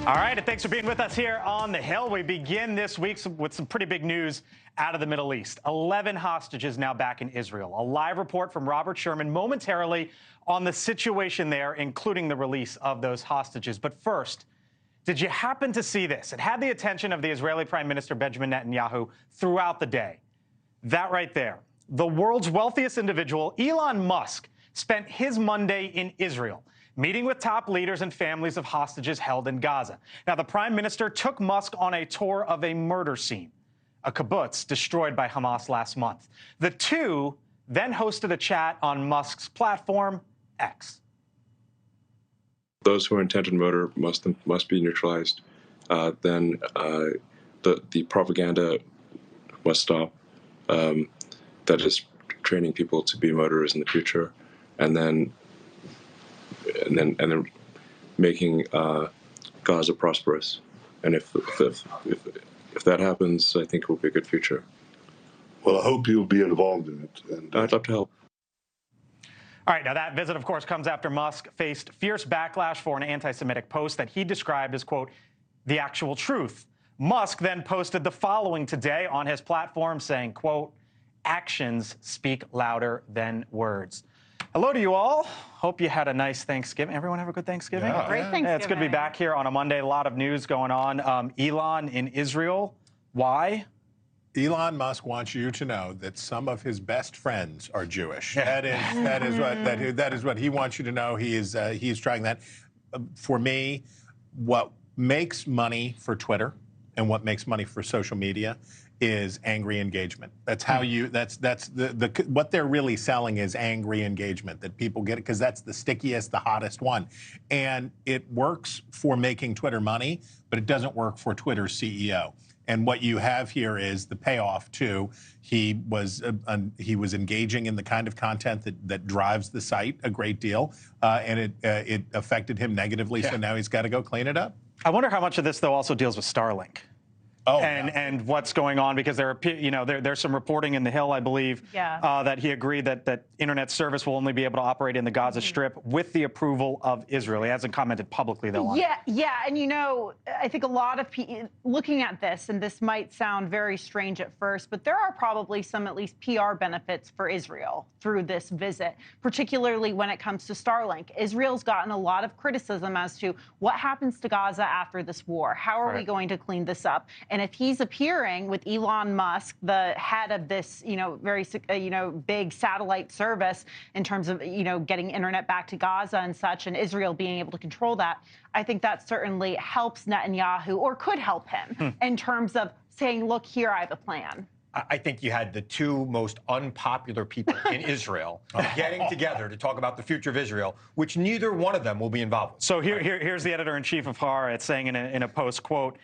All right, and thanks for being with us here on The Hill. We begin this week with some pretty big news out of the Middle East. 11 hostages now back in Israel. A live report from Robert Sherman momentarily on the situation there, including the release of those hostages. But first, did you happen to see this? It had the attention of the Israeli Prime Minister Benjamin Netanyahu throughout the day. That right there. The world's wealthiest individual, Elon Musk, spent his Monday in Israel, meeting with top leaders and families of hostages held in Gaza. Now, the prime minister took Musk on a tour of a murder scene, a kibbutz destroyed by Hamas last month. The two then hosted a chat on Musk's platform, X. Those who are intent on murder must be neutralized. Then the propaganda must stop. That is training people to be murderers in the future, and then making Gaza prosperous. And if that happens, I think it will be a good future. Well, I hope you'll be involved in it. And I'd love to help. All right, now that visit, of course, comes after Musk faced fierce backlash for an anti-Semitic post that he described as, quote, the actual truth. Musk then posted the following today on his platform saying, quote, actions speak louder than words. Hello to you all. Hope you had a nice Thanksgiving. Everyone have a good Thanksgiving? Yeah. Great Thanksgiving. Yeah, it's good to be back here on a Monday. A lot of news going on. Elon in Israel. Why? Elon Musk wants you to know that some of his best friends are Jewish. That is what he wants you to know. He is trying that. For me, what makes money for Twitter and what makes money for social media is angry engagement. That's how you. That's what they're really selling is angry engagement that people get, because that's the stickiest, the hottest one, and it works for making Twitter money, but it doesn't work for Twitter's CEO. And what you have here is the payoff too. He was engaging in the kind of content that drives the site a great deal, and it affected him negatively. Yeah. So now he's got to go clean it up. I wonder how much of this though also deals with Starlink. Oh, and what's going on, because there's some reporting in The Hill, I believe, that he agreed that internet service will only be able to operate in the Gaza Strip with the approval of Israel. He hasn't commented publicly, though, on it. Yeah, and I think a lot of people looking at this, and this might sound very strange at first, but there are probably some at least PR benefits for Israel through this visit, particularly when it comes to Starlink. Israel's gotten a lot of criticism as to what happens to Gaza after this war. How are we going to clean this up? And if he's appearing with Elon Musk, the head of this, very, big satellite service in terms of, getting internet back to Gaza and such, and Israel being able to control that, I think that certainly helps Netanyahu, or could help him, in terms of saying, look, here, I have a plan. I think you had the two most unpopular people in Israel getting together to talk about the future of Israel, which neither one of them will be involved with. So here's the editor-in-chief of Haaretz saying in a post, quote,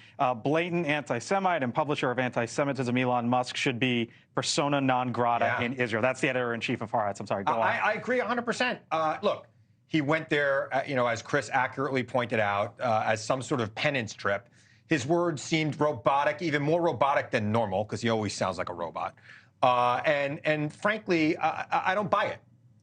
blatant anti-Semite and publisher of anti-Semitism, Elon Musk, should be persona non grata in Israel. That's the editor-in-chief of Haaretz. I'm sorry, go on. I agree 100%. Look, he went there, as Chris accurately pointed out, as some sort of penance trip. His words seemed robotic, even more robotic than normal, because he always sounds like a robot. And frankly, I don't buy it.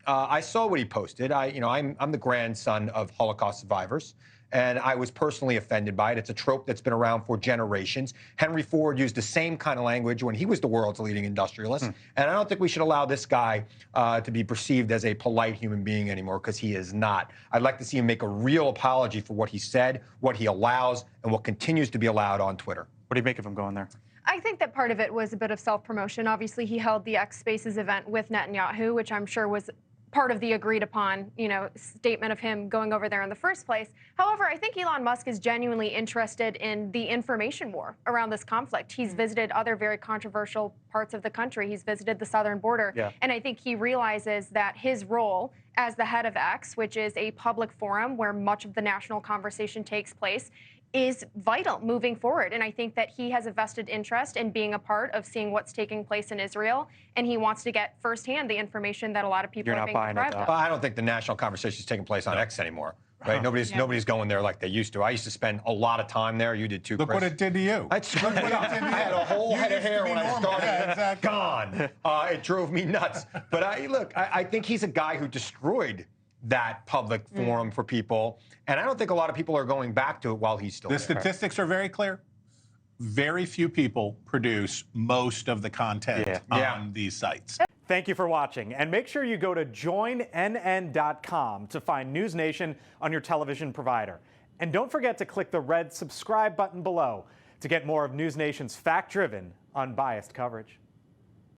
I saw what he posted. I'm the grandson of Holocaust survivors, and I was personally offended by it. It's a trope that's been around for generations. Henry Ford used the same kind of language when he was the world's leading industrialist, and I don't think we should allow this guy to be perceived as a polite human being anymore, because he is not. I'd like to see him make a real apology for what he said, what he allows, and what continues to be allowed on Twitter. What do you make of him going there? I think that part of it was a bit of self-promotion. Obviously, he held the X Spaces event with Netanyahu, which I'm sure was part of the agreed upon, statement of him going over there in the first place. However, I think Elon Musk is genuinely interested in the information war around this conflict. He's visited other very controversial parts of the country. He's visited the southern border. And I think he realizes that his role as the head of X, which is a public forum where much of the national conversation takes place, is vital moving forward. And I think that he has a vested interest in being a part of seeing what's taking place in Israel, and he wants to get firsthand the information that a lot of people are being deprived of. Well, I don't think the national conversation is taking place on X anymore. Right? Nobody's going there like they used to. I used to spend a lot of time there. You did too, Look Chris. what it did to you. I had a whole head of hair when I started. Yeah, exactly. Gone. It drove me nuts. But I think he's a guy who destroyed that public forum for people. And I don't think a lot of people are going back to it while he's still The there. statistics are very clear. Very few people produce most of the content on these sites. Thank you for watching. And make sure you go to joinnn.com to find NewsNation on your television provider. And don't forget to click the red subscribe button below to get more of NewsNation's fact-driven, unbiased coverage.